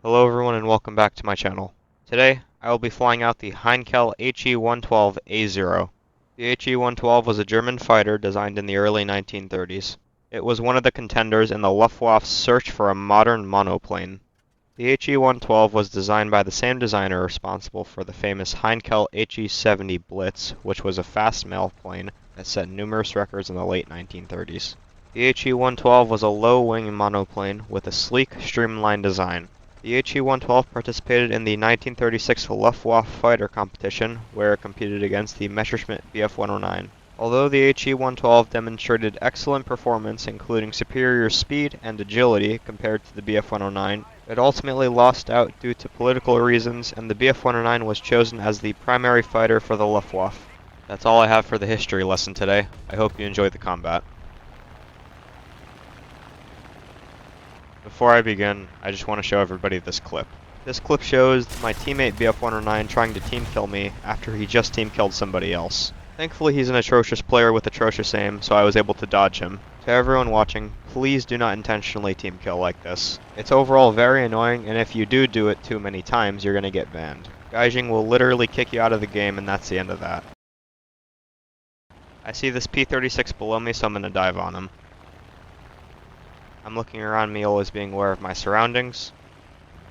Hello everyone and welcome back to my channel. Today, I will be flying out the Heinkel He-112 A-0. The He-112 was a German fighter designed in the early 1930s. It was one of the contenders in the Luftwaffe's search for a modern monoplane. The He-112 was designed by the same designer responsible for the famous Heinkel He-70 Blitz, which was a fast mail plane that set numerous records in the late 1930s. The He-112 was a low-wing monoplane with a sleek, streamlined design. The He-112 participated in the 1936 Luftwaffe fighter competition, where it competed against the Messerschmitt Bf-109. Although the He-112 demonstrated excellent performance, including superior speed and agility compared to the Bf-109, it ultimately lost out due to political reasons, and the Bf-109 was chosen as the primary fighter for the Luftwaffe. That's all I have for the history lesson today. I hope you enjoyed the combat. Before I begin, I just want to show everybody this clip. This clip shows my teammate BF-109 trying to team kill me after he just team killed somebody else. Thankfully he's an atrocious player with atrocious aim, so I was able to dodge him. To everyone watching, please do not intentionally team kill like this. It's overall very annoying, and if you do it too many times, you're gonna get banned. Gaijin will literally kick you out of the game, and that's the end of that. I see this P-36 below me, so I'm gonna dive on him. I'm looking around me, always being aware of my surroundings.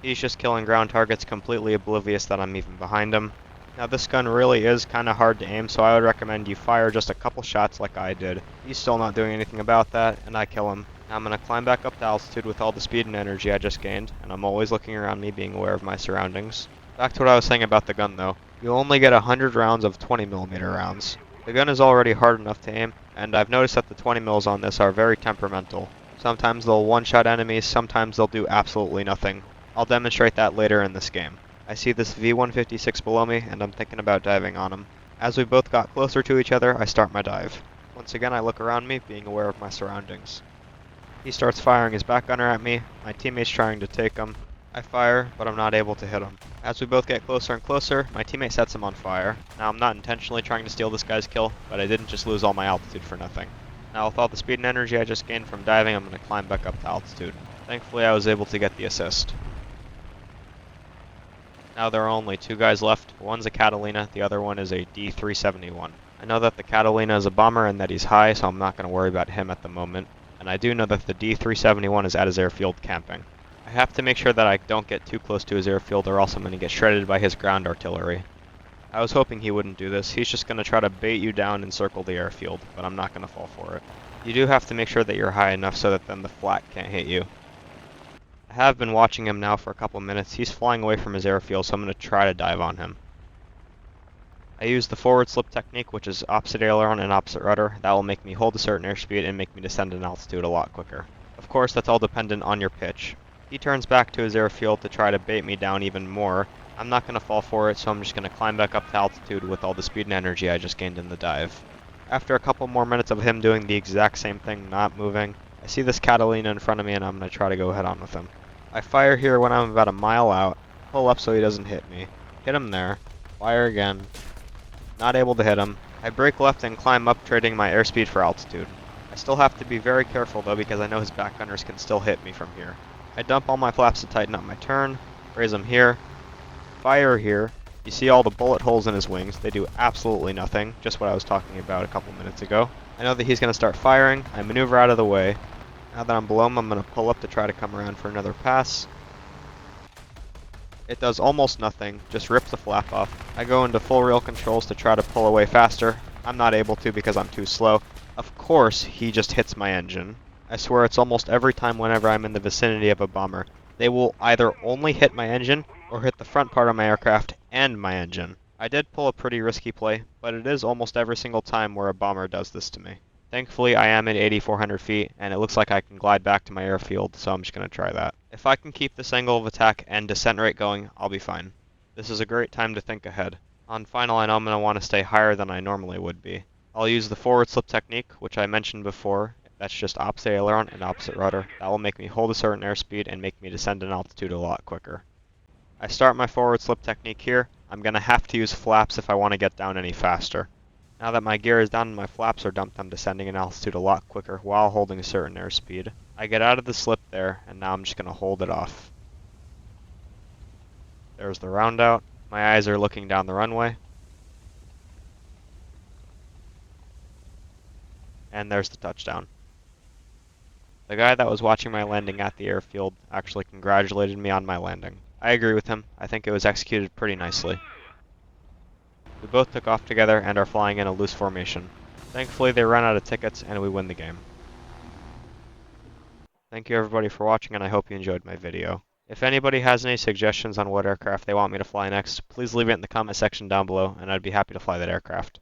He's just killing ground targets, completely oblivious that I'm even behind him. Now this gun really is kinda hard to aim, so I would recommend you fire just a couple shots like I did. He's still not doing anything about that, and I kill him. Now I'm gonna climb back up to altitude with all the speed and energy I just gained, and I'm always looking around me, being aware of my surroundings. Back to what I was saying about the gun though. You'll only get 100 rounds of 20mm rounds. The gun is already hard enough to aim, and I've noticed that the 20mm on this are very temperamental. Sometimes they'll one-shot enemies, sometimes they'll do absolutely nothing. I'll demonstrate that later in this game. I see this V-156 below me, and I'm thinking about diving on him. As we both got closer to each other, I start my dive. Once again, I look around me, being aware of my surroundings. He starts firing his back gunner at me, my teammate's trying to take him. I fire, but I'm not able to hit him. As we both get closer and closer, my teammate sets him on fire. Now I'm not intentionally trying to steal this guy's kill, but I didn't just lose all my altitude for nothing. Now with all the speed and energy I just gained from diving, I'm going to climb back up to altitude. Thankfully I was able to get the assist. Now there are only two guys left. One's a Catalina, the other one is a D-371. I know that the Catalina is a bomber and that he's high, so I'm not going to worry about him at the moment. And I do know that the D-371 is at his airfield camping. I have to make sure that I don't get too close to his airfield, or else I'm going to get shredded by his ground artillery. I was hoping he wouldn't do this. He's just going to try to bait you down and circle the airfield, but I'm not going to fall for it. You do have to make sure that you're high enough so that then the flak can't hit you. I have been watching him now for a couple minutes. He's flying away from his airfield, so I'm going to try to dive on him. I use the forward slip technique, which is opposite aileron and opposite rudder. That will make me hold a certain airspeed and make me descend in altitude a lot quicker. Of course, that's all dependent on your pitch. He turns back to his airfield to try to bait me down even more. I'm not going to fall for it, so I'm just going to climb back up to altitude with all the speed and energy I just gained in the dive. After a couple more minutes of him doing the exact same thing, not moving, I see this Catalina in front of me and I'm going to try to go head on with him. I fire here when I'm about a mile out, pull up so he doesn't hit me, hit him there, fire again, not able to hit him. I brake left and climb up, trading my airspeed for altitude. I still have to be very careful though, because I know his back gunners can still hit me from here. I dump all my flaps to tighten up my turn, raise them here, fire here. You see all the bullet holes in his wings. They do absolutely nothing, just what I was talking about a couple minutes ago. I know that he's going to start firing. I maneuver out of the way. Now that I'm below him, I'm going to pull up to try to come around for another pass. It does almost nothing, just rips the flap off. I go into full rail controls to try to pull away faster. I'm not able to because I'm too slow. Of course, he just hits my engine. I swear it's almost every time whenever I'm in the vicinity of a bomber. They will either only hit my engine, or hit the front part of my aircraft and my engine. I did pull a pretty risky play, but it is almost every single time where a bomber does this to me. Thankfully, I am at 8,400 feet, and it looks like I can glide back to my airfield, so I'm just going to try that. If I can keep this angle of attack and descent rate going, I'll be fine. This is a great time to think ahead. On final, I know I'm going to want to stay higher than I normally would be. I'll use the forward slip technique, which I mentioned before. That's just opposite aileron and opposite rudder. That will make me hold a certain airspeed and make me descend in altitude a lot quicker. I start my forward slip technique here. I'm going to have to use flaps if I want to get down any faster. Now that my gear is down and my flaps are dumped, I'm descending in altitude a lot quicker while holding a certain airspeed. I get out of the slip there, and now I'm just going to hold it off. There's the roundout. My eyes are looking down the runway. And there's the touchdown. The guy that was watching my landing at the airfield actually congratulated me on my landing. I agree with him. I think it was executed pretty nicely. We both took off together and are flying in a loose formation. Thankfully they ran out of tickets and we win the game. Thank you everybody for watching and I hope you enjoyed my video. If anybody has any suggestions on what aircraft they want me to fly next, please leave it in the comment section down below and I'd be happy to fly that aircraft.